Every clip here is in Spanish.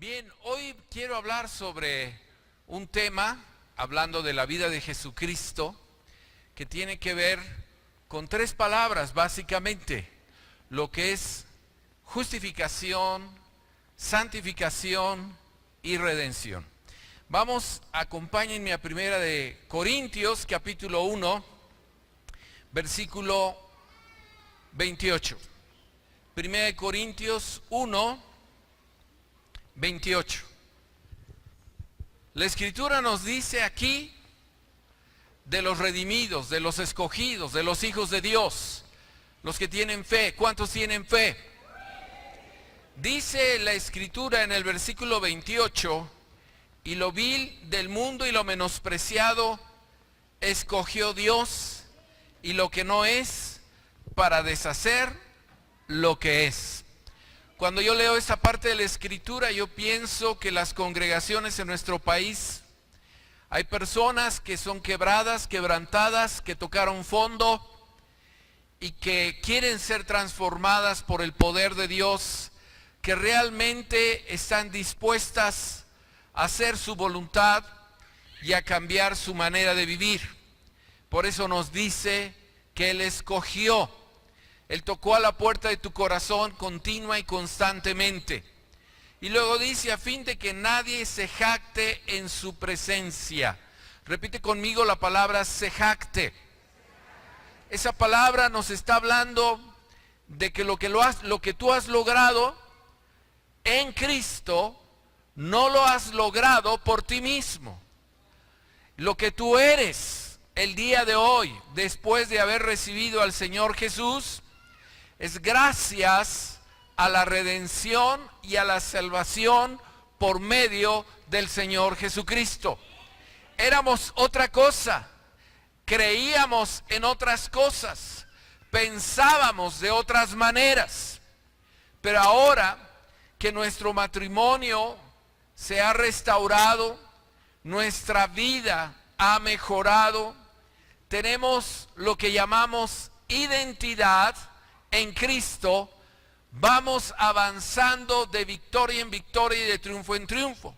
Bien, hoy quiero hablar sobre un tema, hablando de la vida de Jesucristo, que tiene que ver con tres palabras básicamente, lo que es justificación, santificación y redención. Vamos, acompáñenme a Primera de Corintios, capítulo 1, versículo 28. Primera de Corintios 1, 28. La Escritura nos dice aquí de los redimidos, de los escogidos, de los hijos de Dios, los que tienen fe. ¿Cuántos tienen fe? Dice la Escritura en el versículo 28, y lo vil del mundo y lo menospreciado escogió Dios, y lo que no es, para deshacer lo que es. Cuando yo leo esta parte de la Escritura, yo pienso que las congregaciones en nuestro país, hay personas que son quebradas, quebrantadas, que tocaron fondo y que quieren ser transformadas por el poder de Dios, que realmente están dispuestas a hacer su voluntad y a cambiar su manera de vivir. Por eso nos dice que Él escogió. Él tocó a la puerta de tu corazón continua y constantemente. Y luego dice, a fin de que nadie se jacte en su presencia. Repite conmigo la palabra se jacte. Esa palabra nos está hablando de que lo que tú has logrado en Cristo, no lo has logrado por ti mismo. Lo que tú eres el día de hoy, después de haber recibido al Señor Jesús, es gracias a la redención y a la salvación por medio del Señor Jesucristo. Éramos otra cosa, creíamos en otras cosas, pensábamos de otras maneras, pero ahora que nuestro matrimonio se ha restaurado, nuestra vida ha mejorado, tenemos lo que llamamos identidad en Cristo, vamos avanzando de victoria en victoria y de triunfo en triunfo.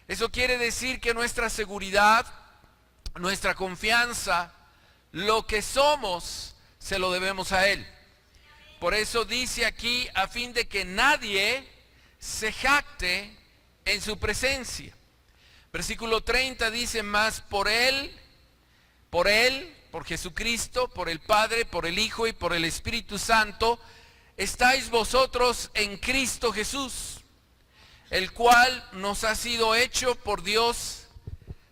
Eso quiere decir que nuestra seguridad, nuestra confianza, lo que somos, se lo debemos a Él. Por eso dice aquí, a fin de que nadie se jacte en su presencia. Versículo 30 dice, más por Él, por Jesucristo, por el Padre, por el Hijo y por el Espíritu Santo, estáis vosotros en Cristo Jesús, el cual nos ha sido hecho por Dios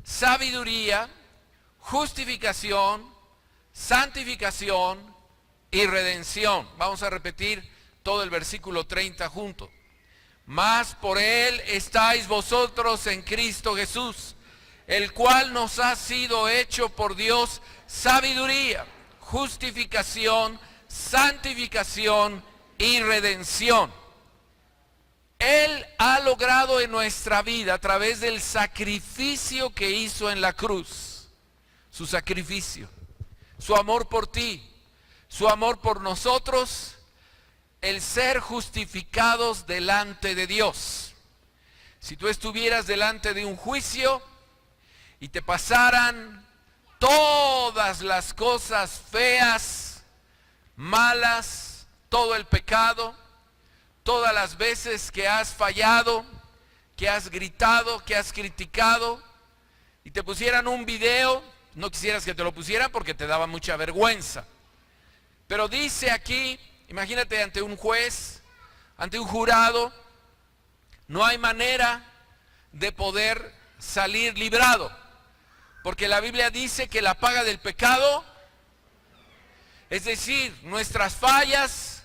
sabiduría, justificación, santificación y redención. Vamos a repetir todo el versículo 30 juntos. Mas por Él estáis vosotros en Cristo Jesús, el cual nos ha sido hecho por Dios sabiduría, justificación, santificación y redención. Él ha logrado en nuestra vida, a través del sacrificio que hizo en la cruz, su sacrificio, su amor por ti, su amor por nosotros, el ser justificados delante de Dios. Si tú estuvieras delante de un juicio y te pasaran todas las cosas feas, malas, todo el pecado, todas las veces que has fallado, que has gritado, que has criticado, y te pusieran un video, no quisieras que te lo pusieran porque te daba mucha vergüenza. Pero dice aquí, imagínate ante un juez, ante un jurado, no hay manera de poder salir librado. Porque la Biblia dice que la paga del pecado, es decir, nuestras fallas,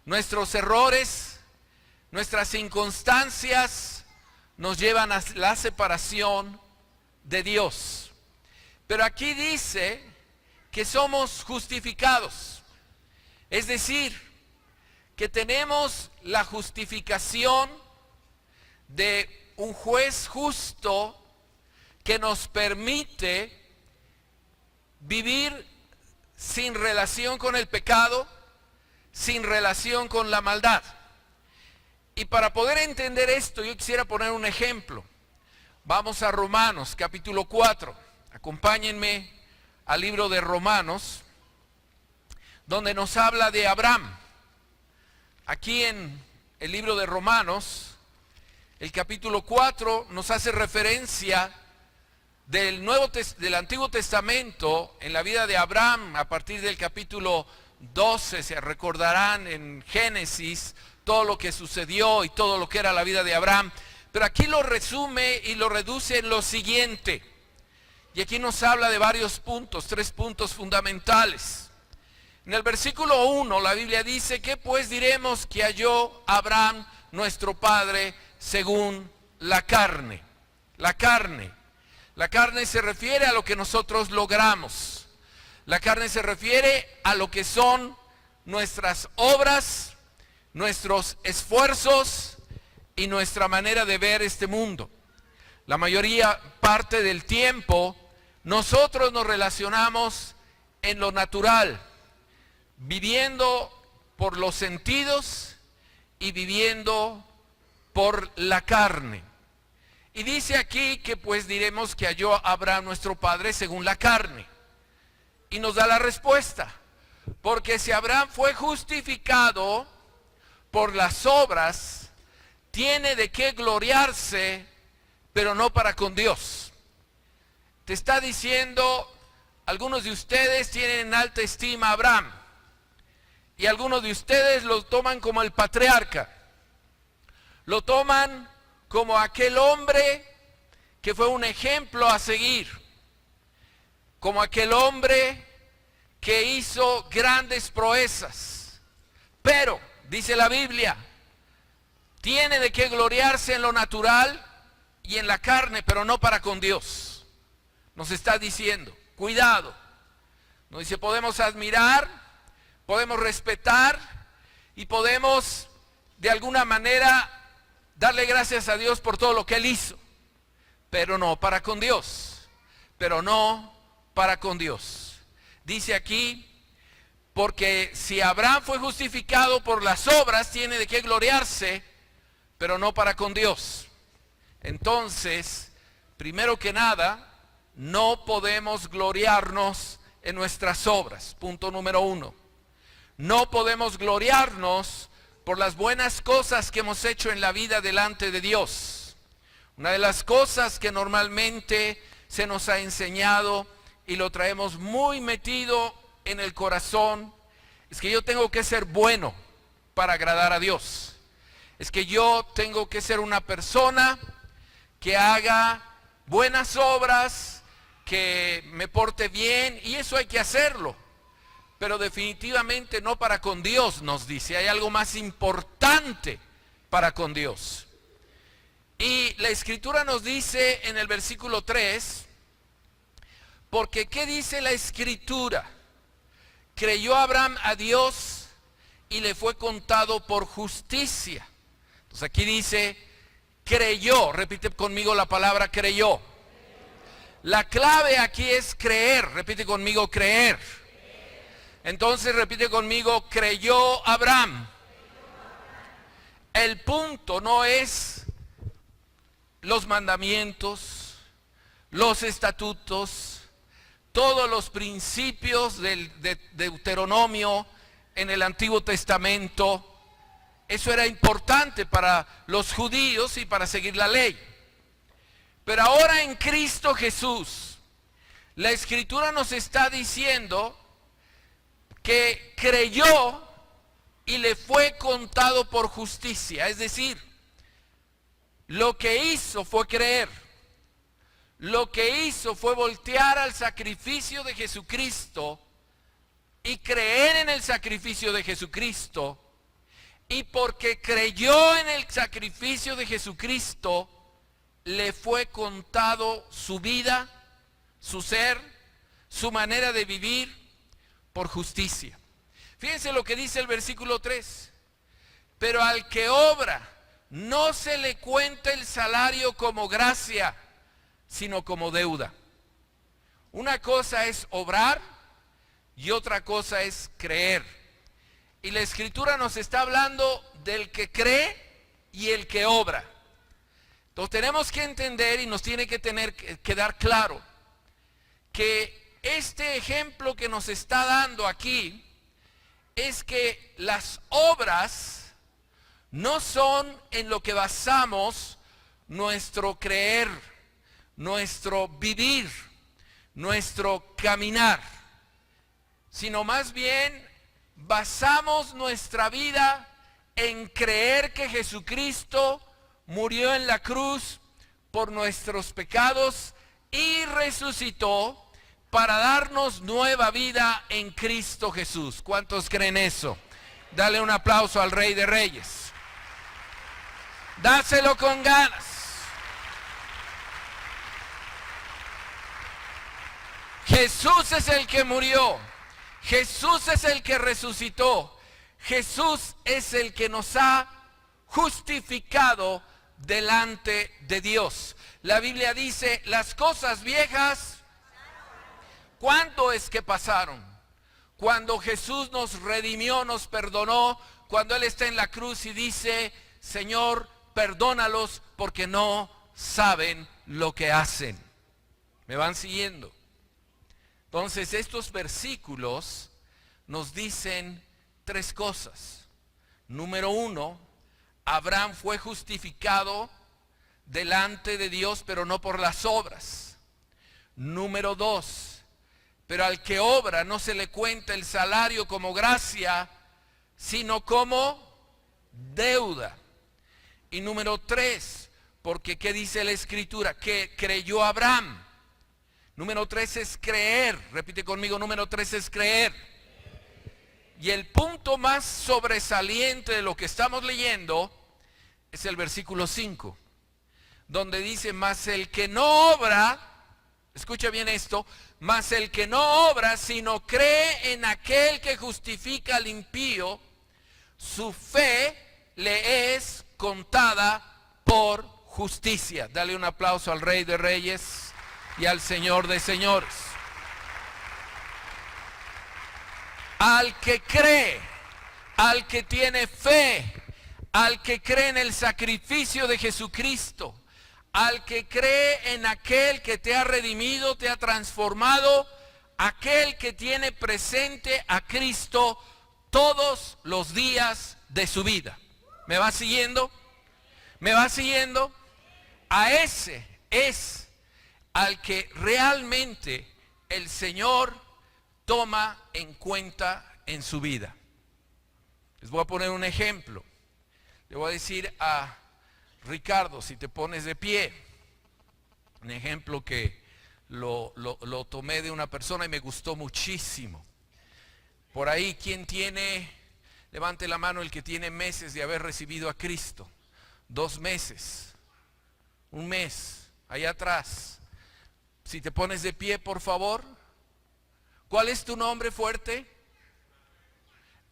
nuestros errores, nuestras inconstancias, nos llevan a la separación de Dios. Pero aquí dice que somos justificados. Es decir, que tenemos la justificación de un juez justo que nos permite vivir sin relación con el pecado, sin relación con la maldad. Y para poder entender esto, yo quisiera poner un ejemplo. Vamos a Romanos, capítulo 4. Acompáñenme al libro de Romanos, donde nos habla de Abraham. Aquí en el libro de Romanos, el capítulo 4 nos hace referencia del Antiguo Testamento en la vida de Abraham. A partir del capítulo 12 se recordarán en Génesis todo lo que sucedió y todo lo que era la vida de Abraham. Pero aquí lo resume y lo reduce en lo siguiente. Y aquí nos habla de varios puntos, 3 puntos fundamentales. En el versículo 1 la Biblia dice: ¿qué pues diremos que halló Abraham nuestro padre según la carne? La carne. La carne se refiere a lo que nosotros logramos. La carne se refiere a lo que son nuestras obras, nuestros esfuerzos y nuestra manera de ver este mundo. La parte del tiempo nosotros nos relacionamos en lo natural, viviendo por los sentidos y viviendo por la carne. Y dice aquí que pues diremos que halló a Abraham nuestro padre según la carne. Y nos da la respuesta. Porque si Abraham fue justificado por las obras, tiene de qué gloriarse, pero no para con Dios. Te está diciendo, algunos de ustedes tienen en alta estima a Abraham. Y algunos de ustedes lo toman como el patriarca. Lo toman como aquel hombre que fue un ejemplo a seguir. Como aquel hombre que hizo grandes proezas. Pero, dice la Biblia, tiene de qué gloriarse en lo natural y en la carne, pero no para con Dios. Nos está diciendo, cuidado. Nos dice, podemos admirar, podemos respetar y podemos de alguna manera darle gracias a Dios por todo lo que Él hizo, pero no para con Dios, pero no para con Dios. Dice aquí, porque si Abraham fue justificado por las obras, tiene de qué gloriarse, pero no para con Dios. Entonces, primero que nada, no podemos gloriarnos en nuestras obras. Punto número 1. No podemos gloriarnos por las buenas cosas que hemos hecho en la vida delante de Dios. Una de las cosas que normalmente se nos ha enseñado y lo traemos muy metido en el corazón es que yo tengo que ser bueno para agradar a Dios. Es que yo tengo que ser una persona que haga buenas obras, que me porte bien, y eso hay que hacerlo. Pero definitivamente no para con Dios, nos dice. Hay algo más importante para con Dios. Y la Escritura nos dice en el versículo 3, porque ¿qué dice la Escritura? Creyó Abraham a Dios y le fue contado por justicia. Entonces aquí dice, creyó. Repite conmigo la palabra creyó. La clave aquí es creer. Repite conmigo, creer. Entonces repite conmigo, creyó Abraham. El punto no es los mandamientos, los estatutos, todos los principios de Deuteronomio en el Antiguo Testamento. Eso era importante para los judíos y para seguir la ley. Pero ahora en Cristo Jesús, la Escritura nos está diciendo que creyó y le fue contado por justicia. Es decir, lo que hizo fue creer. Lo que hizo fue voltear al sacrificio de Jesucristo y creer en el sacrificio de Jesucristo. Y porque creyó en el sacrificio de Jesucristo, le fue contado su vida, su ser, su manera de vivir por justicia. Fíjense lo que dice el versículo 3. Pero al que obra, no se le cuenta el salario como gracia, sino como deuda. Una cosa es obrar y otra cosa es creer. Y la Escritura nos está hablando del que cree y el que obra. Entonces tenemos que entender y nos tiene que quedar claro que este ejemplo que nos está dando aquí es que las obras no son en lo que basamos nuestro creer, nuestro vivir, nuestro caminar, sino más bien basamos nuestra vida en creer que Jesucristo murió en la cruz por nuestros pecados y resucitó para darnos nueva vida en Cristo Jesús. ¿Cuántos creen eso? Dale un aplauso al Rey de Reyes. Dáselo con ganas. Jesús es el que murió. Jesús es el que resucitó. Jesús es el que nos ha justificado delante de Dios. La Biblia dice, las cosas viejas, ¿cuándo es que pasaron? Cuando Jesús nos redimió, nos perdonó, cuando Él está en la cruz y dice, Señor, perdónalos porque no saben lo que hacen. ¿Me van siguiendo? Entonces estos versículos nos dicen tres cosas. Número uno, Abraham fue justificado delante de Dios, pero no por las obras. Número dos, pero al que obra no se le cuenta el salario como gracia, sino como deuda. Y número tres, porque ¿qué dice la Escritura? Que creyó Abraham. Número tres es creer. Repite conmigo, número tres es creer. Y el punto más sobresaliente de lo que estamos leyendo es el versículo 5, donde dice, mas el que no obra, escucha bien esto, mas el que no obra, sino cree en aquel que justifica al impío, su fe le es contada por justicia. Dale un aplauso al Rey de Reyes y al Señor de Señores. Al que cree, al que tiene fe, al que cree en el sacrificio de Jesucristo, al que cree en aquel que te ha redimido, te ha transformado, aquel que tiene presente a Cristo todos los días de su vida. ¿Me va siguiendo? ¿Me va siguiendo? A ese es al que realmente el Señor toma en cuenta en su vida. Les voy a poner un ejemplo. Le voy a decir a Ricardo, si te pones de pie. Un ejemplo que lo tomé de una persona y me gustó muchísimo. Por ahí, ¿quién tiene? Levante la mano el que tiene meses de haber recibido a Cristo. 2 meses. 1 mes. Allá atrás. Si te pones de pie, por favor. ¿Cuál es tu nombre fuerte?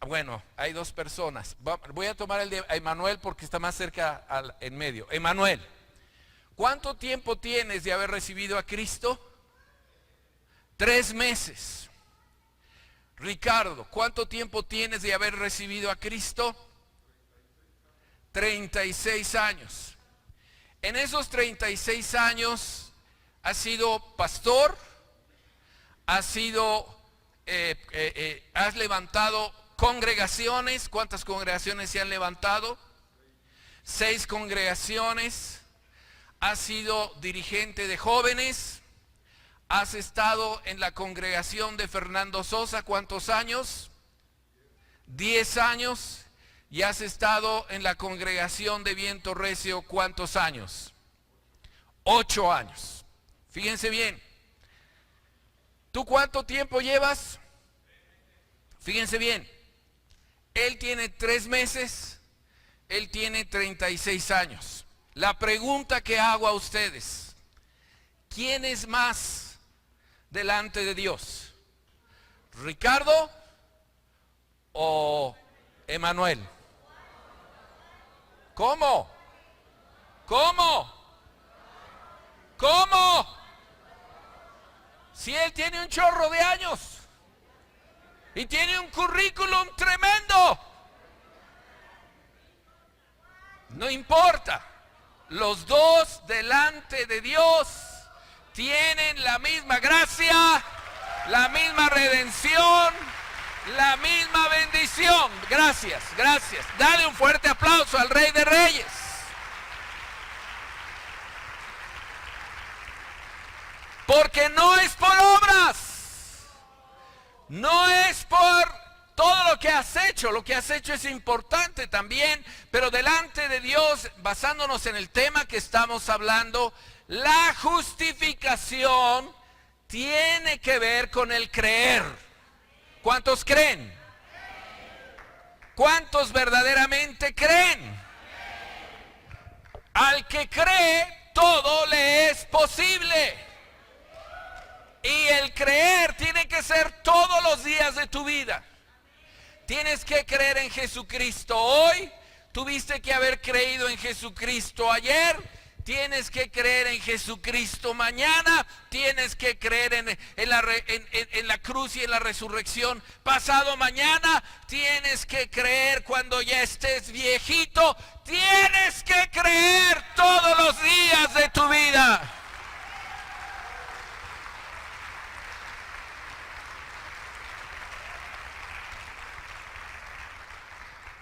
Bueno, hay 2 personas. Voy a tomar el de Emanuel porque está más cerca en medio. Emanuel, ¿cuánto tiempo tienes de haber recibido a Cristo? 3 meses. Ricardo, ¿cuánto tiempo tienes de haber recibido a Cristo? 36 años. En esos 36 años, ¿has sido pastor? ¿Has levantado congregaciones? ¿Cuántas congregaciones se han levantado? 6 congregaciones. ¿Has sido dirigente de jóvenes? ¿Has estado en la congregación de Fernando Sosa? ¿Cuántos años? 10 años. ¿Y has estado en la congregación de Viento Recio? ¿Cuántos años? 8 años. Fíjense bien. ¿Tú cuánto tiempo llevas? Fíjense bien. Él tiene 3 meses. Él tiene 36 años. La pregunta que hago a ustedes: ¿quién es más delante de Dios? ¿Ricardo o Emanuel? ¿Cómo? ¿Cómo? ¿Cómo? Si él tiene un chorro de años y tiene un currículum tremendo. No importa. Los dos delante de Dios tienen la misma gracia, la misma redención, la misma bendición. Gracias, gracias. Dale un fuerte aplauso al Rey de Reyes. Porque no es por obras, no es por todo lo que has hecho. Lo que has hecho es importante también, pero delante de Dios, basándonos en el tema que estamos hablando, la justificación tiene que ver con el creer. ¿Cuántos creen? ¿Cuántos verdaderamente creen? Al que cree, todo le es posible. Y el creer tiene que ser todos los días de tu vida. Tienes que creer en Jesucristo hoy. Tuviste que haber creído en Jesucristo ayer. Tienes que creer en Jesucristo mañana. Tienes que creer en la cruz y en la resurrección pasado mañana. Tienes que creer cuando ya estés viejito. Tienes que creer todos los días de tu vida.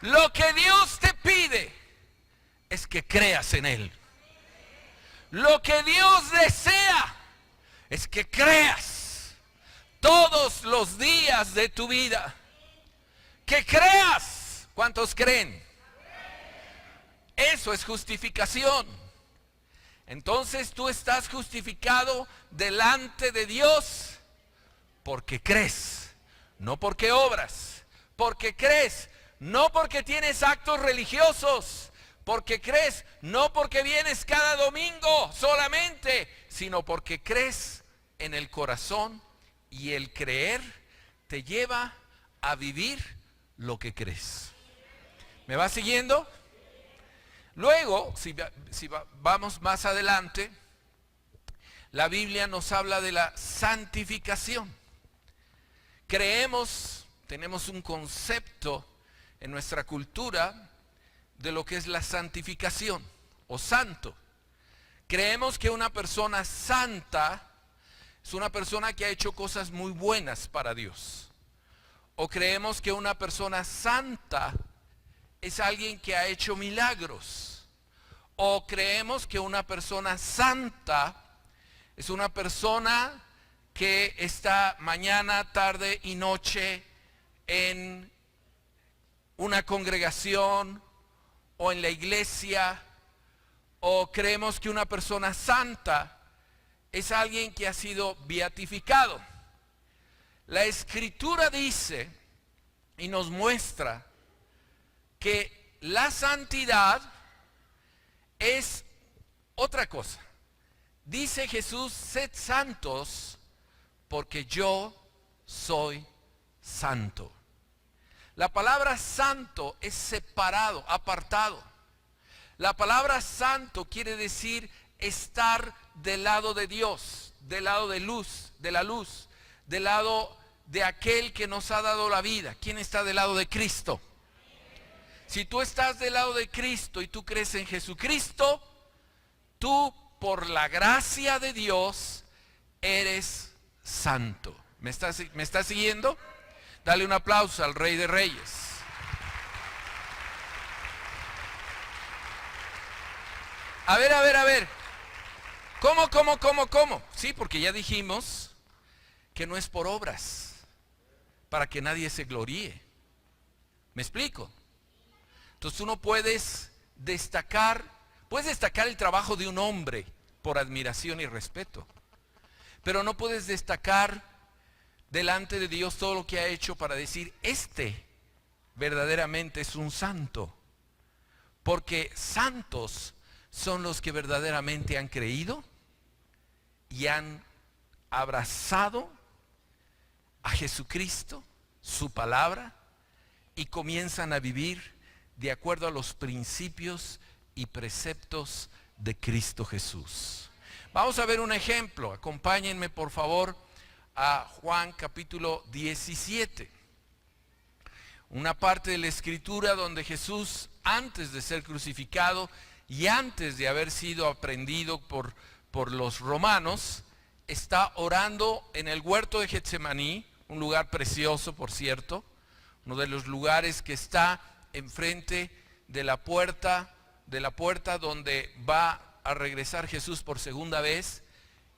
Lo que Dios te pide es que creas en Él. Lo que Dios desea es que creas todos los días de tu vida. Que creas. ¿Cuántos creen? Eso es justificación. Entonces tú estás justificado delante de Dios porque crees, no porque obras, porque crees. No porque tienes actos religiosos, porque crees, no porque vienes cada domingo solamente, sino porque crees en el corazón, y el creer te lleva a vivir lo que crees. ¿Me va siguiendo? Luego, vamos más adelante, la Biblia nos habla de la santificación. Tenemos un concepto en nuestra cultura de lo que es la santificación o santo. Creemos que una persona santa es una persona que ha hecho cosas muy buenas para Dios. O creemos que una persona santa es alguien que ha hecho milagros. O creemos que una persona santa es una persona que está mañana, tarde y noche en una congregación o en la iglesia. O creemos que una persona santa es alguien que ha sido beatificado. La Escritura dice y nos muestra que la santidad es otra cosa. Dice Jesús: sed santos porque yo soy santo. La palabra santo es separado, apartado. La palabra santo quiere decir estar del lado de Dios, del lado de la luz, del lado de aquel que nos ha dado la vida. ¿Quién está del lado de Cristo? Si tú estás del lado de Cristo y tú crees en Jesucristo, tú, por la gracia de Dios, eres santo. ¿Me estás siguiendo? Dale un aplauso al Rey de Reyes. A ver. ¿Cómo? Sí, porque ya dijimos que no es por obras, para que nadie se gloríe. ¿Me explico? Entonces tú no puedes destacar el trabajo de un hombre por admiración y respeto, pero no puedes destacar delante de Dios todo lo que ha hecho para decir: este verdaderamente es un santo. Porque santos son los que verdaderamente han creído y han abrazado a Jesucristo, su palabra, y comienzan a vivir de acuerdo a los principios y preceptos de Cristo Jesús. Vamos a ver un ejemplo. Acompáñenme por favor a Juan capítulo 17. una parte de la Escritura donde Jesús, antes de ser crucificado y antes de haber sido aprehendido por los romanos, está orando en el huerto de Getsemaní, un lugar precioso, por cierto, uno de los lugares que está enfrente de la puerta donde va a regresar Jesús por segunda vez.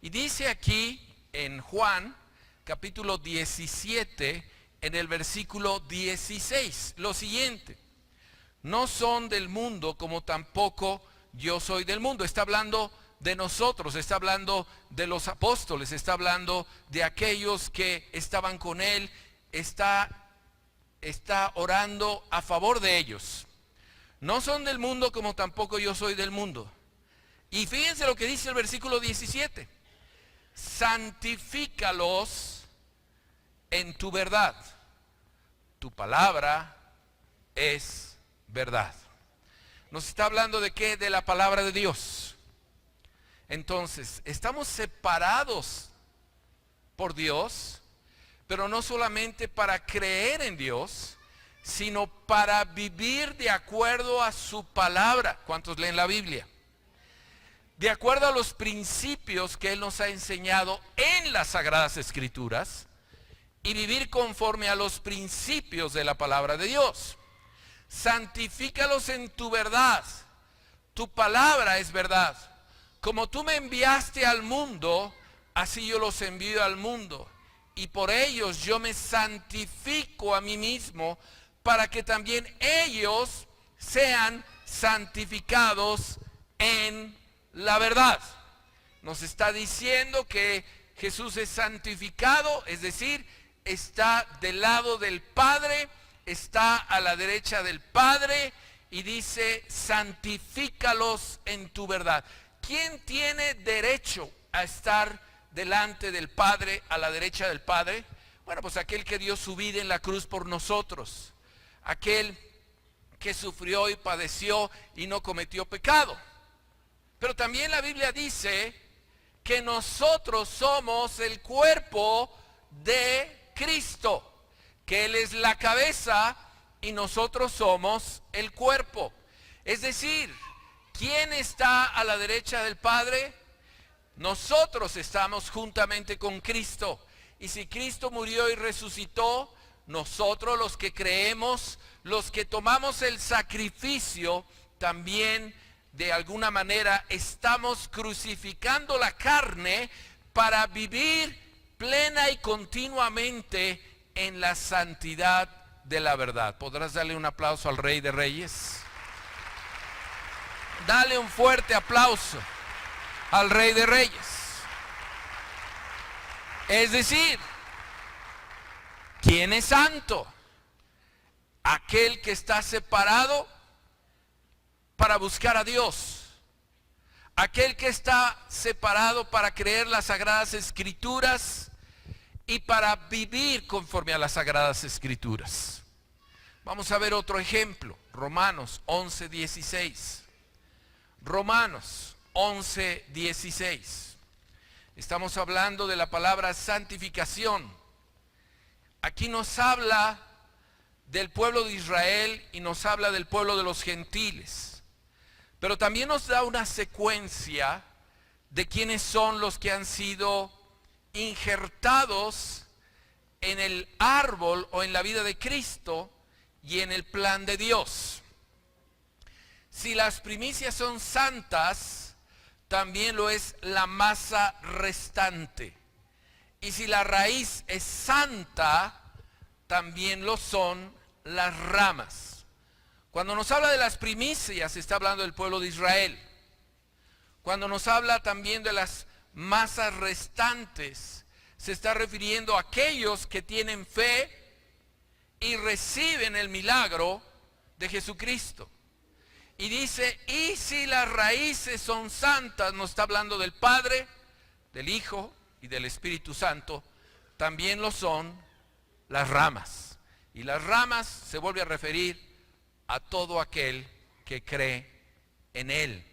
Y dice aquí en Juan, capítulo 17, en el versículo 16, lo siguiente: no son del mundo como tampoco yo soy del mundo. Está hablando de nosotros, está hablando de los apóstoles, está hablando de aquellos que estaban con él, está orando a favor de ellos. No son del mundo como tampoco yo soy del mundo. Y fíjense lo que dice el versículo 17: santifícalos en tu verdad, tu palabra es verdad. Nos está hablando de qué? De la palabra de Dios. Entonces, estamos separados por Dios, pero no solamente para creer en Dios, sino para vivir de acuerdo a su palabra. ¿Cuántos leen la Biblia? De acuerdo a los principios que Él nos ha enseñado en las Sagradas Escrituras, y vivir conforme a los principios de la palabra de Dios. Santifícalos en tu verdad, tu palabra es verdad. Como tú me enviaste al mundo, así yo los envío al mundo, y por ellos yo me santifico a mí mismo, para que también ellos sean santificados en la verdad. Nos está diciendo que Jesús es santificado, es decir, está del lado del Padre, está a la derecha del Padre, y dice: santifícalos en tu verdad. ¿Quién tiene derecho a estar delante del Padre, a la derecha del Padre? Bueno, pues aquel que dio su vida en la cruz por nosotros, aquel que sufrió y padeció y no cometió pecado. Pero también la Biblia dice que nosotros somos el cuerpo de Cristo, que Él es la cabeza y nosotros somos el cuerpo. Es decir, ¿quién está a la derecha del Padre? Nosotros estamos juntamente con Cristo. Y si Cristo murió y resucitó, nosotros, los que creemos, los que tomamos el sacrificio, también de alguna manera estamos crucificando la carne para vivir plena y continuamente en la santidad de la verdad. ¿Podrás darle un aplauso al Rey de Reyes? Dale un fuerte aplauso al Rey de Reyes. Es decir, ¿quién es santo? Aquel que está separado para buscar a Dios. Aquel que está separado para creer las Sagradas Escrituras y para vivir conforme a las Sagradas Escrituras. Vamos a ver otro ejemplo. Romanos 11:16. Romanos 11:16. Estamos hablando de la palabra santificación. Aquí nos habla del pueblo de Israel y nos habla del pueblo de los gentiles. Pero también nos da una secuencia de quiénes son los que han sido injertados en el árbol o en la vida de Cristo y en el plan de Dios. Si las primicias son santas, también lo es la masa restante. Y si la raíz es santa, también lo son las ramas. Cuando nos habla de las primicias, está hablando del pueblo de Israel. Cuando nos habla también de las masas restantes, se está refiriendo a aquellos que tienen fe y reciben el milagro de Jesucristo. Y dice, y si las raíces son santas, nos está hablando del Padre, del Hijo y del Espíritu Santo, también lo son las ramas. Y las ramas se vuelve a referir a todo aquel que cree en Él.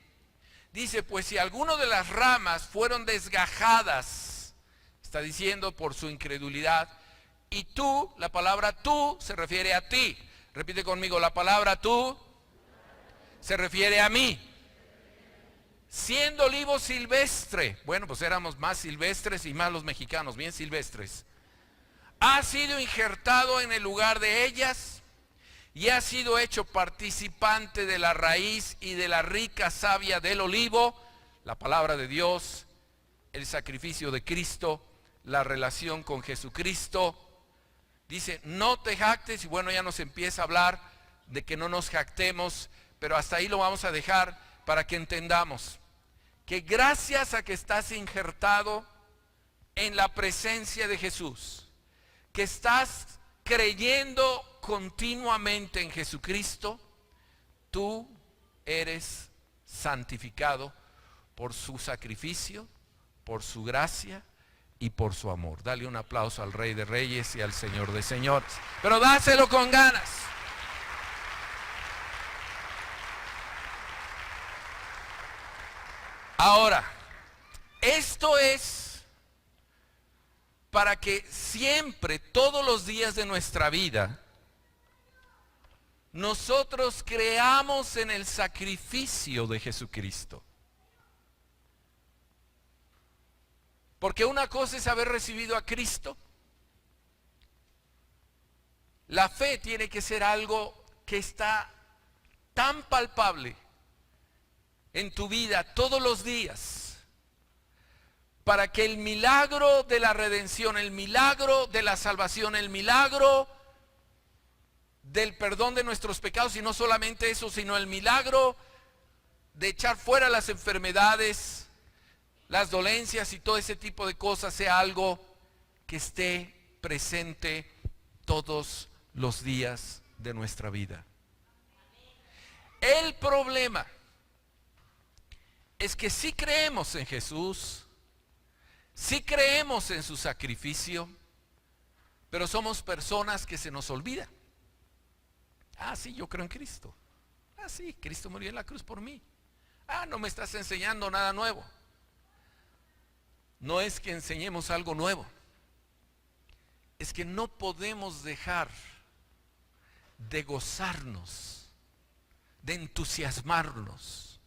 Dice, pues si alguno de las ramas fueron desgajadas, está diciendo por su incredulidad, y tú, la palabra tú se refiere a ti. Repite conmigo, la palabra tú se refiere a mí. Siendo olivo silvestre, bueno, pues éramos más silvestres y más los mexicanos, bien silvestres. Ha sido injertado en el lugar de ellas y ha sido hecho participante de la raíz y de la rica savia del olivo, la palabra de Dios, el sacrificio de Cristo, la relación con Jesucristo. Dice, no te jactes, y bueno, ya nos empieza a hablar de que no nos jactemos, pero hasta ahí lo vamos a dejar para que entendamos que gracias a que estás injertado en la presencia de Jesús, que estás creyendo continuamente en Jesucristo, tú eres santificado por su sacrificio, por su gracia y por su amor. Dale un aplauso al Rey de Reyes y al Señor de Señores. Pero dáselo con ganas. Ahora, esto es para que siempre, todos los días de nuestra vida, nosotros creamos en el sacrificio de Jesucristo. Porque una cosa es haber recibido a Cristo. La fe tiene que ser algo que está tan palpable en tu vida todos los días, para que el milagro de la redención, el milagro de la salvación, el milagro del perdón de nuestros pecados, y no solamente eso, sino el milagro de echar fuera las enfermedades, las dolencias y todo ese tipo de cosas, sea algo que esté presente todos los días de nuestra vida. El problema es que sí creemos en Jesús, sí creemos en su sacrificio, pero somos personas que se nos olvida. Ah, sí, yo creo en Cristo. Ah, sí, Cristo murió en la cruz por mí. Ah, no me estás enseñando nada nuevo. No es que enseñemos algo nuevo, es que no podemos dejar de gozarnos, de entusiasmarnos,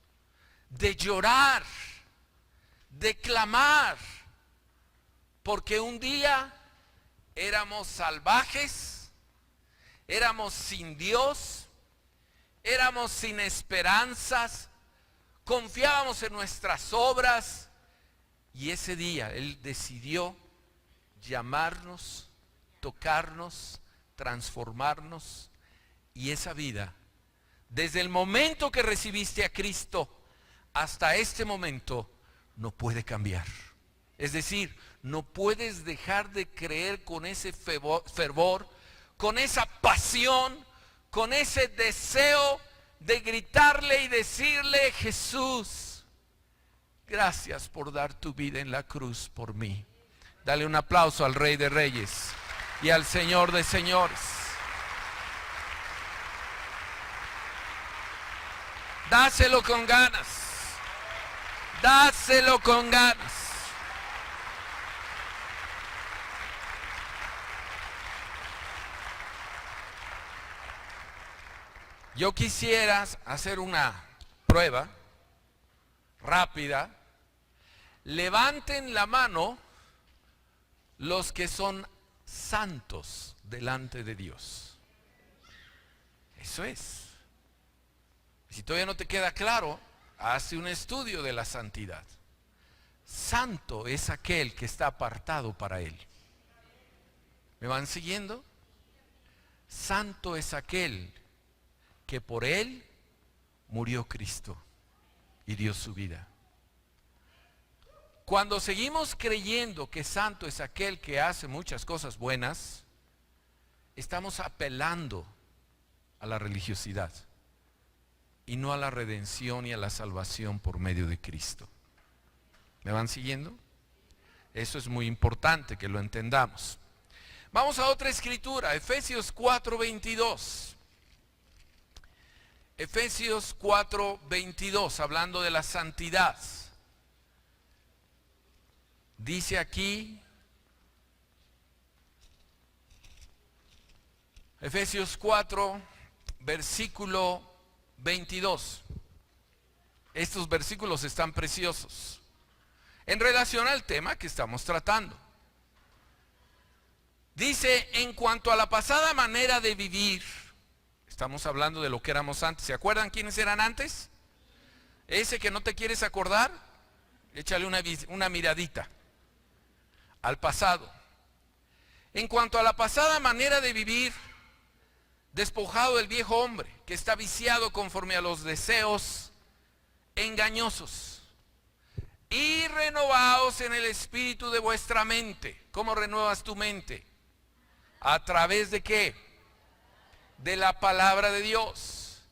de llorar, de clamar, porque un día éramos salvajes, éramos sin Dios, éramos sin esperanzas, confiábamos en nuestras obras, y ese día Él decidió llamarnos, tocarnos, transformarnos, y esa vida, desde el momento que recibiste a Cristo hasta este momento, no puede cambiar. Es decir, no puedes dejar de creer con ese fervor, con esa pasión, con ese deseo de gritarle y decirle: Jesús, gracias por dar tu vida en la cruz por mí. Dale un aplauso al Rey de Reyes y al Señor de Señores. Dáselo con ganas. Dáselo con ganas. Yo quisiera hacer una prueba rápida. Levanten la mano los que son santos delante de Dios. Eso es. Si todavía no te queda claro, hace un estudio de la santidad. Santo es aquel que está apartado para Él. ¿Me van siguiendo? Santo es aquel que por Él murió Cristo y dio su vida. Cuando seguimos creyendo que santo es aquel que hace muchas cosas buenas, estamos apelando a la religiosidad y no a la redención y a la salvación por medio de Cristo. ¿Me van siguiendo? Eso es muy importante que lo entendamos. Vamos a otra escritura, Efesios 4:22. Efesios 4:22, hablando de la santidad. Dice aquí, Efesios 4, versículo 22. Estos versículos están preciosos en relación al tema que estamos tratando. Dice, en cuanto a la pasada manera de vivir, estamos hablando de lo que éramos antes. ¿Se acuerdan quiénes eran antes? Ese que no te quieres acordar, échale una miradita al pasado. En cuanto a la pasada manera de vivir, despojado del viejo hombre, que está viciado conforme a los deseos engañosos, y renovaos en el espíritu de vuestra mente. ¿Cómo renuevas tu mente? ¿A través de qué? De la palabra de Dios.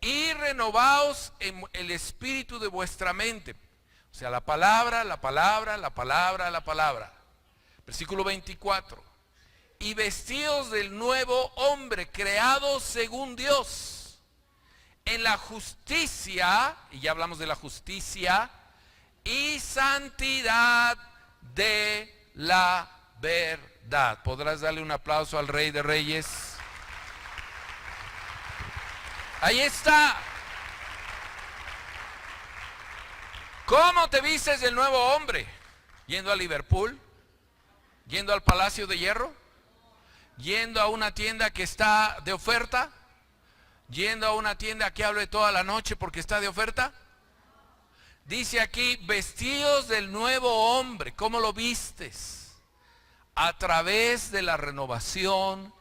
Y renovaos en el espíritu de vuestra mente. O sea, la palabra, la palabra, la palabra, la palabra. Versículo 24. Y vestidos del nuevo hombre, creado según Dios, en la justicia, y ya hablamos de la justicia, y santidad de la verdad. ¿Podrás darle un aplauso al Rey de Reyes? Ahí está. ¿Cómo te vistes del nuevo hombre? ¿Yendo a Liverpool? ¿Yendo al Palacio de Hierro? ¿Yendo a una tienda que está de oferta? ¿Yendo a una tienda que hable toda la noche porque está de oferta? Dice aquí, vestidos del nuevo hombre. ¿Cómo lo vistes? A través de la renovación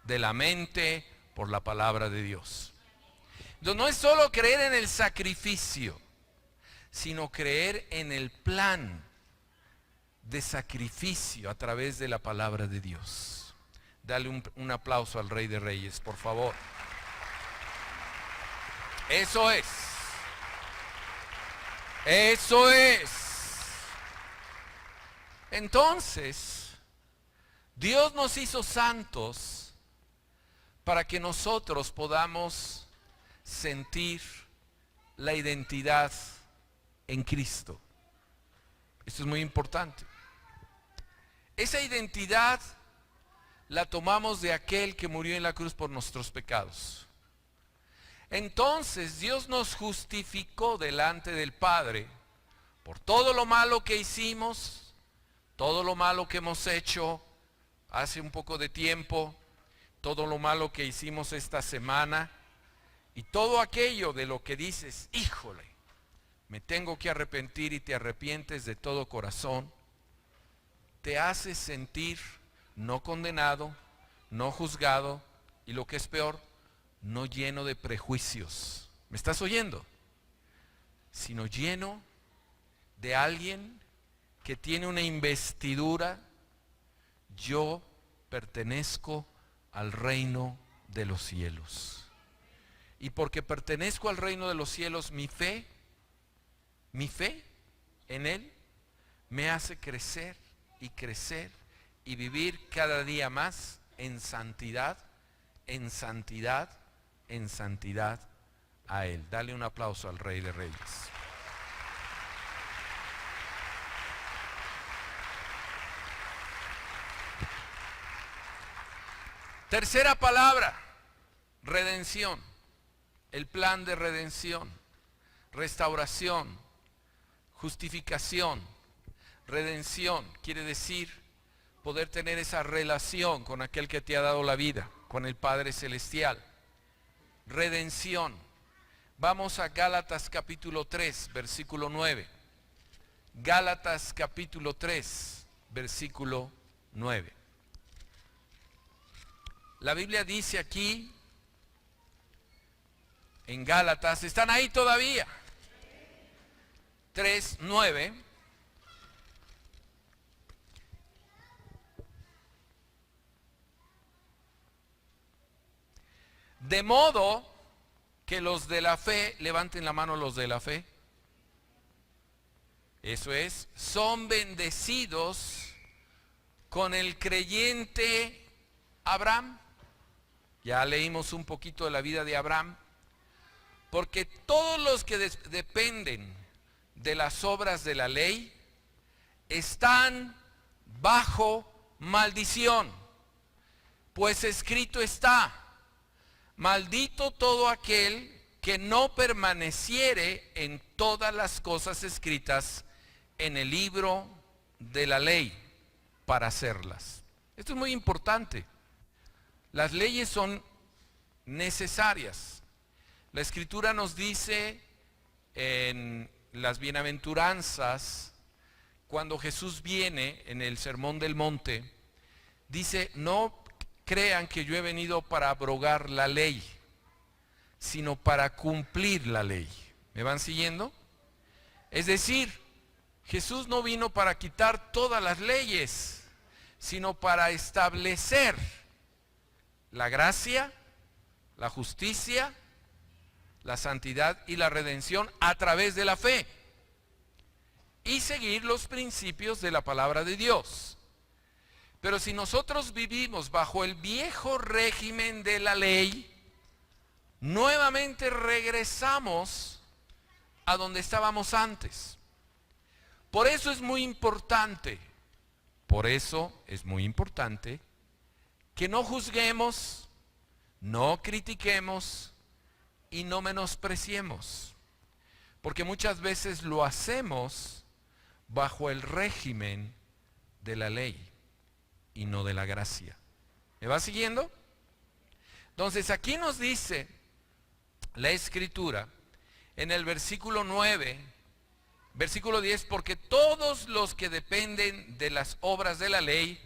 de la mente por la palabra de Dios. Entonces, no es solo creer en el sacrificio, sino creer en el plan de sacrificio a través de la palabra de Dios. Dale un aplauso al Rey de Reyes, por favor. Eso es. Eso es. Entonces, Dios nos hizo santos para que nosotros podamos sentir la identidad en Cristo. Esto es muy importante. Esa identidad la tomamos de aquel que murió en la cruz por nuestros pecados. Entonces Dios nos justificó delante del Padre por todo lo malo que hicimos, todo lo malo que hemos hecho hace un poco de tiempo, todo lo malo que hicimos esta semana y todo aquello de lo que dices, híjole, me tengo que arrepentir, y te arrepientes de todo corazón, te hace sentir no condenado, no juzgado y lo que es peor, no lleno de prejuicios. ¿Me estás oyendo? Sino lleno de alguien que tiene una investidura. Yo pertenezco al reino de los cielos. Y porque pertenezco al reino de los cielos, mi fe en Él me hace crecer y crecer y vivir cada día más en santidad, en santidad, en santidad a Él. Dale un aplauso al Rey de Reyes. Tercera palabra, redención. El plan de redención, restauración, justificación. Redención quiere decir poder tener esa relación con aquel que te ha dado la vida, con el Padre Celestial. Redención. Vamos a Gálatas capítulo 3, versículo 9. Gálatas capítulo 3, versículo 9. La Biblia dice aquí, en Gálatas, ¿están ahí todavía? 3, 9. De modo que los de la fe, levanten la mano los de la fe. Eso es, son bendecidos con el creyente Abraham. Ya leímos un poquito de la vida de Abraham. Porque todos los que dependen de las obras de la ley están bajo maldición. Pues escrito está: maldito todo aquel que no permaneciere en todas las cosas escritas en el libro de la ley para hacerlas. Esto es muy importante. Las leyes son necesarias. La Escritura nos dice en las bienaventuranzas, cuando Jesús viene en el Sermón del Monte, dice: no crean que yo he venido para abrogar la ley, sino para cumplir la ley. ¿Me van siguiendo? Es decir, Jesús no vino para quitar todas las leyes, sino para establecer la gracia, la justicia, la santidad y la redención a través de la fe y seguir los principios de la palabra de Dios. Pero si nosotros vivimos bajo el viejo régimen de la ley, nuevamente regresamos a donde estábamos antes. Por eso es muy importante que no juzguemos, no critiquemos y no menospreciemos, porque muchas veces lo hacemos bajo el régimen de la ley y no de la gracia. ¿Me va siguiendo? Entonces aquí nos dice la Escritura en el versículo 9, versículo 10, porque todos los que dependen de las obras de la ley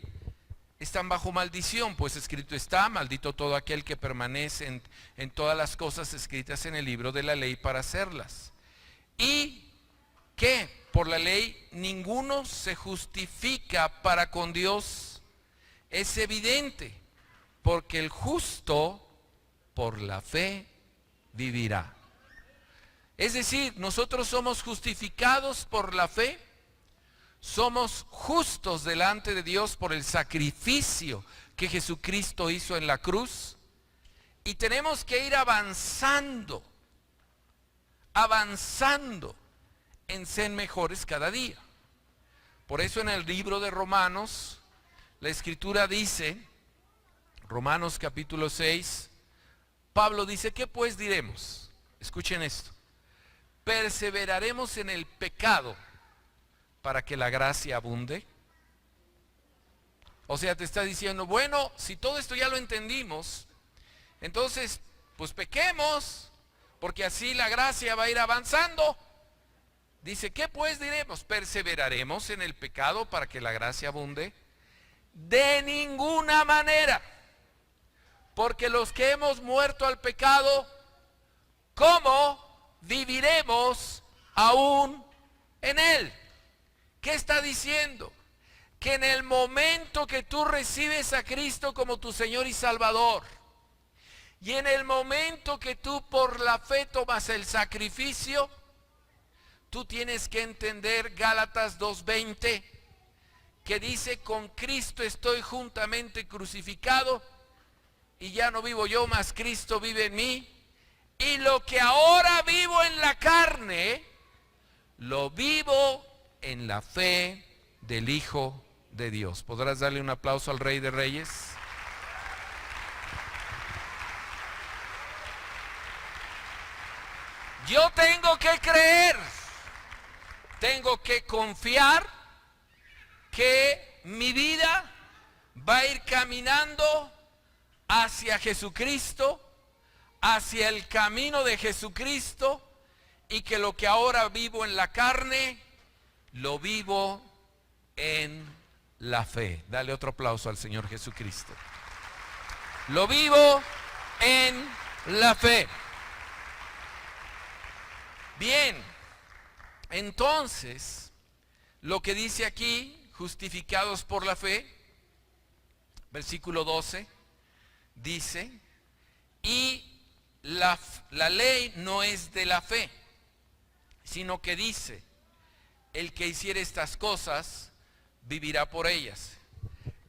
están bajo maldición, pues escrito está: maldito todo aquel que permanece en todas las cosas escritas en el libro de la ley para hacerlas. Y que por la ley ninguno se justifica para con Dios, es evidente, porque el justo por la fe vivirá. Es decir, nosotros somos justificados por la fe, somos justos delante de Dios por el sacrificio que Jesucristo hizo en la cruz, y tenemos que ir avanzando en ser mejores cada día. Por eso en el libro de Romanos, la Escritura dice, Romanos capítulo 6, Pablo dice: ¿qué pues diremos? Escuchen esto: ¿perseveraremos en el pecado para que la gracia abunde? O sea, te está diciendo, bueno, si todo esto ya lo entendimos, entonces pues pequemos, porque así la gracia va a ir avanzando. Dice: ¿qué pues diremos? ¿Perseveraremos en el pecado para que la gracia abunde? De ninguna manera, porque los que hemos muerto al pecado, ¿cómo viviremos aún en él? ¿Qué está diciendo? Que en el momento que tú recibes a Cristo como tu Señor y Salvador, y en el momento que tú por la fe tomas el sacrificio, tú tienes que entender Gálatas 2:20, que dice: con Cristo estoy juntamente crucificado, y ya no vivo yo, mas Cristo vive en mí. Y lo que ahora vivo en la carne, lo vivo en la fe del Hijo de Dios. ¿Podrás darle un aplauso al Rey de Reyes? Yo tengo que creer, tengo que confiar que mi vida va a ir caminando hacia Jesucristo, hacia el camino de Jesucristo, y que lo que ahora vivo en la carne, lo vivo en la fe. Dale otro aplauso al Señor Jesucristo. Lo vivo en la fe. Bien, entonces, lo que dice aquí, justificados por la fe, versículo 12, dice: y la ley no es de la fe, sino que dice: el que hiciere estas cosas, vivirá por ellas.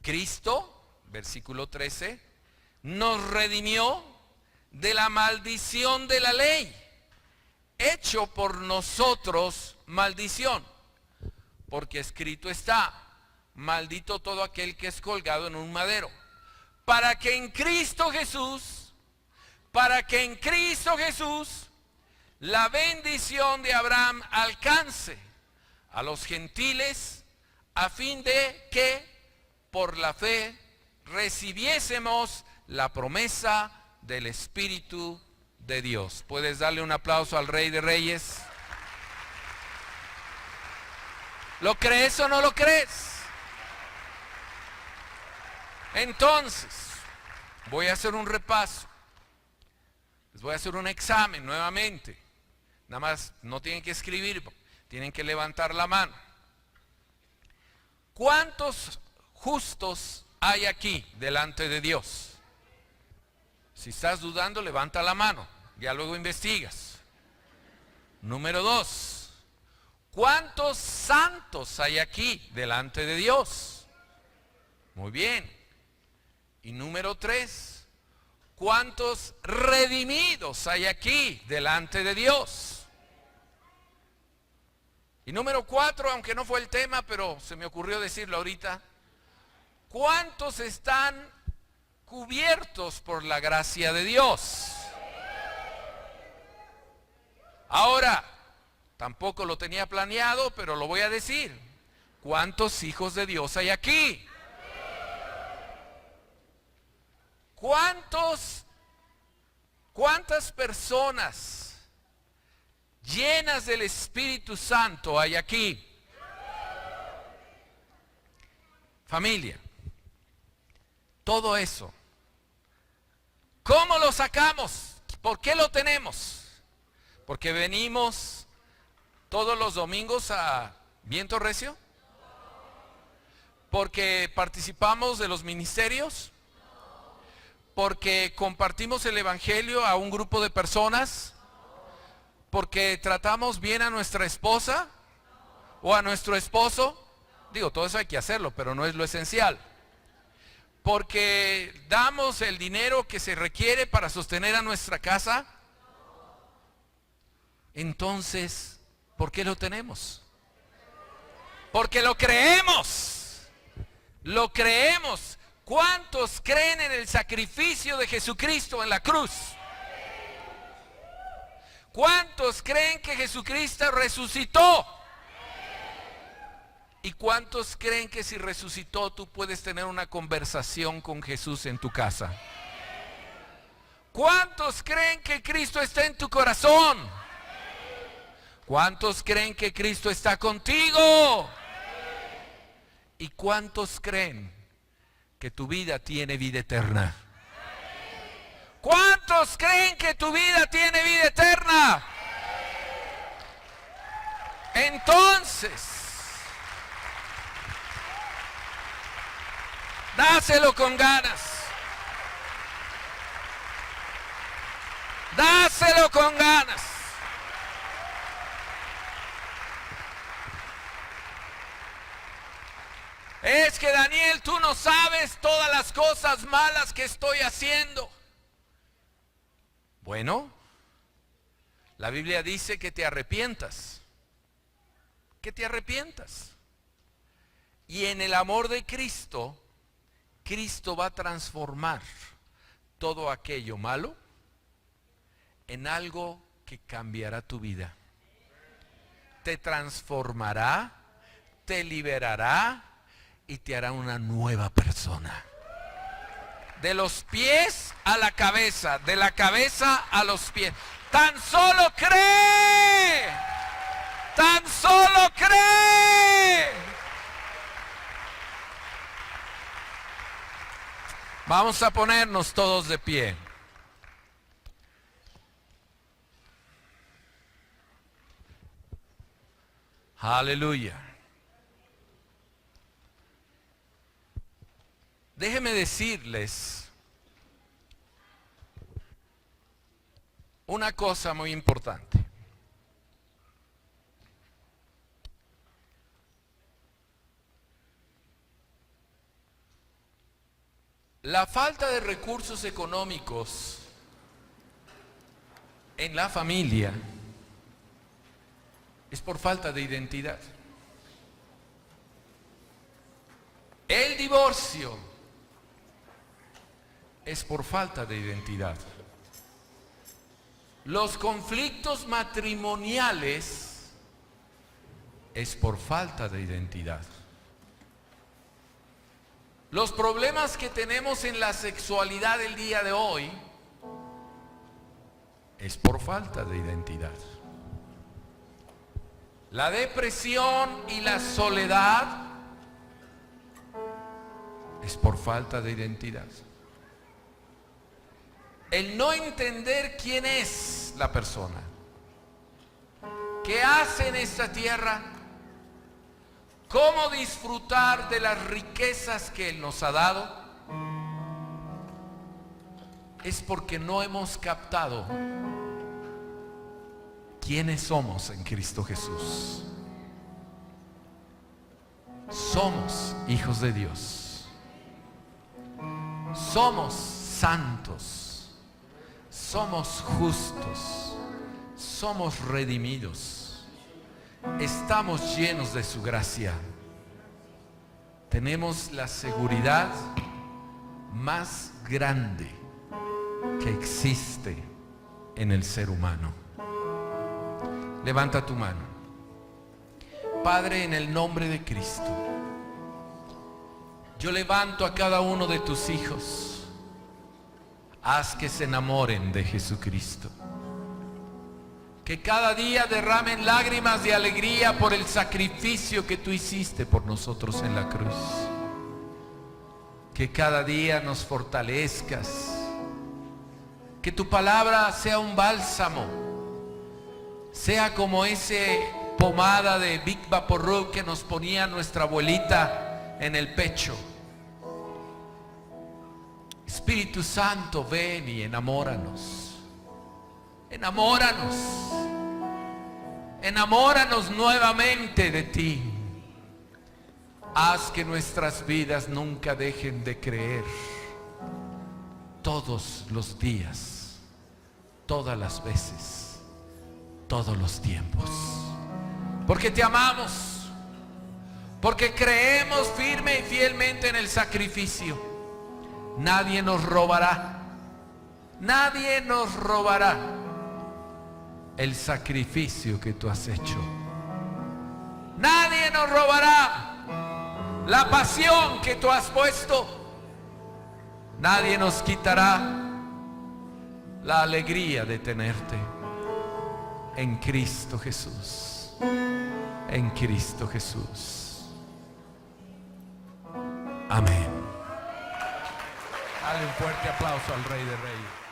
Cristo, versículo 13, nos redimió de la maldición de la ley, hecho por nosotros maldición, porque escrito está: maldito todo aquel que es colgado en un madero, para que en Cristo Jesús para que en Cristo Jesús la bendición de Abraham alcance a los gentiles, a fin de que por la fe recibiésemos la promesa del Espíritu de Dios. ¿Puedes darle un aplauso al Rey de Reyes? ¿Lo crees o no lo crees? Entonces, voy a hacer un repaso. Les voy a hacer un examen nuevamente. Nada más, no tienen que escribir, tienen que levantar la mano. ¿Cuántos justos hay aquí delante de Dios? Si estás dudando, levanta la mano. Ya luego investigas. Número 2. ¿Cuántos santos hay aquí delante de Dios? Muy bien. Y número 3. ¿Cuántos redimidos hay aquí delante de Dios? Y número 4, aunque no fue el tema, pero se me ocurrió decirlo ahorita. ¿Cuántos están cubiertos por la gracia de Dios? Ahora, tampoco lo tenía planeado, pero lo voy a decir. ¿Cuántos hijos de Dios hay aquí? ¿Cuántas personas llenas del Espíritu Santo hay aquí? Familia, todo eso, ¿cómo lo sacamos? ¿Por qué lo tenemos? Porque venimos todos los domingos a Viento Recio, porque participamos de los ministerios, porque compartimos el evangelio a un grupo de personas, porque tratamos bien a nuestra esposa o a nuestro esposo. Digo, todo eso hay que hacerlo, pero no es lo esencial. Porque damos el dinero que se requiere para sostener a nuestra casa. Entonces, ¿por qué lo tenemos? Porque lo creemos. Lo creemos. ¿Cuántos creen en el sacrificio de Jesucristo en la cruz? ¿Cuántos creen que Jesucristo resucitó? ¿Y cuántos creen que si resucitó tú puedes tener una conversación con Jesús en tu casa? ¿Cuántos creen que Cristo está en tu corazón? ¿Cuántos creen que Cristo está contigo? ¿Y cuántos creen que tu vida tiene vida eterna? ¿Cuántos creen que tu vida tiene vida eterna? Entonces, dáselo con ganas. Dáselo con ganas. Es que Daniel, tú no sabes todas las cosas malas que estoy haciendo. Bueno, la Biblia dice que te arrepientas. Que te arrepientas. Y en el amor de Cristo, Cristo va a transformar todo aquello malo en algo que cambiará tu vida. Te transformará, te liberará y te hará una nueva persona. De los pies a la cabeza, de la cabeza a los pies. Tan solo cree. Tan solo cree. Vamos a ponernos todos de pie. Aleluya. Déjenme decirles una cosa muy importante. La falta de recursos económicos en la familia es por falta de identidad. El divorcio es por falta de identidad. Los conflictos matrimoniales es por falta de identidad. Los problemas que tenemos en la sexualidad el día de hoy es por falta de identidad. La depresión y la soledad es por falta de identidad. El no entender quién es la persona, qué hace en esta tierra, cómo disfrutar de las riquezas que Él nos ha dado, es porque no hemos captado quiénes somos en Cristo Jesús. Somos hijos de Dios. Somos santos. Somos justos. Somos redimidos. Estamos llenos de su gracia. Tenemos la seguridad más grande que existe en el ser humano. Levanta tu mano. Padre, en el nombre de Cristo, yo levanto a cada uno de tus hijos. Haz que se enamoren de Jesucristo. Que cada día derramen lágrimas de alegría por el sacrificio que tú hiciste por nosotros en la cruz. Que cada día nos fortalezcas. Que tu palabra sea un bálsamo. Sea como ese pomada de Big Vaporub que nos ponía nuestra abuelita en el pecho. Espíritu Santo, ven y enamóranos. Enamóranos. Enamóranos nuevamente de ti. Haz que nuestras vidas nunca dejen de creer. Todos los días, todas las veces, todos los tiempos. Porque te amamos. Porque creemos firme y fielmente en el sacrificio. Nadie nos robará. Nadie nos robará el sacrificio que tú has hecho. Nadie nos robará la pasión que tú has puesto. Nadie nos quitará la alegría de tenerte en Cristo Jesús. En Cristo Jesús. Amén. Dale un fuerte aplauso al Rey de Reyes.